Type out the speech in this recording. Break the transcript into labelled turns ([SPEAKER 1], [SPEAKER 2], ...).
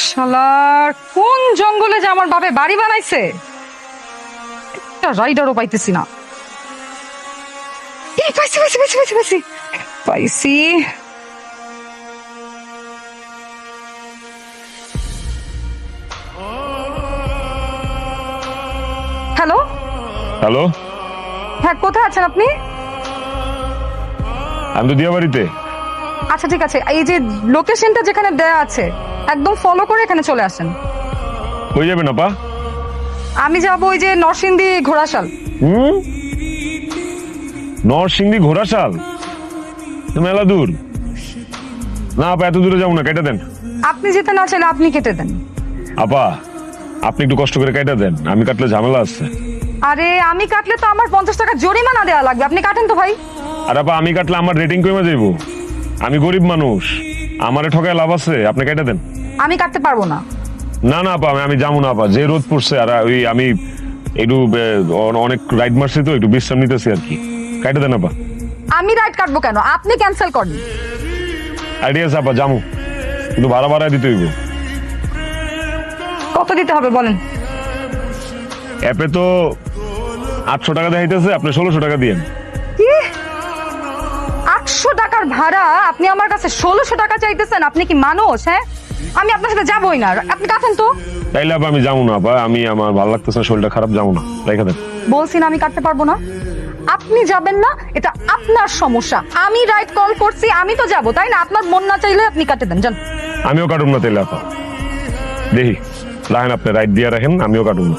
[SPEAKER 1] শালার কোন জঙ্গলে যে আমার বাপে বাড়ি বানাইছে, একটা রাইডারও পাইতেছি না। এই পাইছি পাইছি পাইছি পাইছি পাইছি পাইছি। হ্যালো
[SPEAKER 2] হ্যালো,
[SPEAKER 1] হ্যাঁ, কোথায় আছেন আপনি?
[SPEAKER 2] আমি তো দিয়াবাড়িতে।
[SPEAKER 1] আচ্ছা ঠিক আছে, এই যে লোকেশনটা যেখানে দেয়া আছে একদম ফলো করে এখানে চলে আসেন।
[SPEAKER 2] হয়ে যাবে না পা?
[SPEAKER 1] আমি যাবো ওই যে নরসিংদী ঘোড়াশাল।
[SPEAKER 2] নরসিংদী ঘোড়াশাল তো মেলা দূর না আপা, এত দূরে যাবো না, কেটে দেন।
[SPEAKER 1] আপনি যেতে না চাইলে আপনি কেটে দেন।
[SPEAKER 2] আপা আপনি একটু কষ্ট করে কেটে দেন, আমি কাটলে ঝামেলা আছে।
[SPEAKER 1] আরে আমি কাটলে তো আমার 50 টাকা জরিমানা দেওয়া লাগবে, আপনি কাটেন তো ভাই।
[SPEAKER 2] আর আপা আমি কাটলে আমার রেটিং কমে যাইবো, আমি গরিব মানুষ, আমারে ঠকায় লাভ আছে, আপনি কেটে দেন।
[SPEAKER 1] আমি কাটতে পারবো না।
[SPEAKER 2] না না আপা, আমি যাবো না আপা, যে রোদ পড়ছে আর ওই আমি একটু অনেক রাইড মারছি তো, একটু বিশ্রাম নিতেছি আর কি, কেটে দেন আপা।
[SPEAKER 1] আমি রাইড কাটবো কেন, আপনি ক্যান্সেল করেন।
[SPEAKER 2] আইডিয়া আছে আপা, যাবো, কিন্তু ভাড়া ভাড়া দিতে হইব।
[SPEAKER 1] কত দিতে হবে বলেন?
[SPEAKER 2] অ্যাপে তো 800 টাকা দেখাইতেছে, আপনি 1600 টাকা দিয়েন।
[SPEAKER 1] কি 800 টাকার ভাড়া? আপনি আমার কাছে 1600 টাকা চাইতেছেন? আপনি কি মানুষ? হ্যাঁ, আমি আপনার সাথে যাবোই না, আপনি কাটেন তো।
[SPEAKER 2] তাইলে আপা আমি যাবো না আপা, আমি আমার ভালো লাগতেছে না, শরীরটা খারাপ, যাবো না, রেখে দেন।
[SPEAKER 1] বলছি না আমি কাটতে পারবো না। আপনি যাবেন না, এটা আপনার সমস্যা। আমি রাইড কল করছি, আমি তো যাবো, তাই না? আপনার মন না চাইলে আপনি কাটে দেন, যান।
[SPEAKER 2] আমিও কাটুম না তাইলে আপা, দেখি রাখেন, আপনি রাইট দিয়ে রাখেন, আমিও কাটুম না।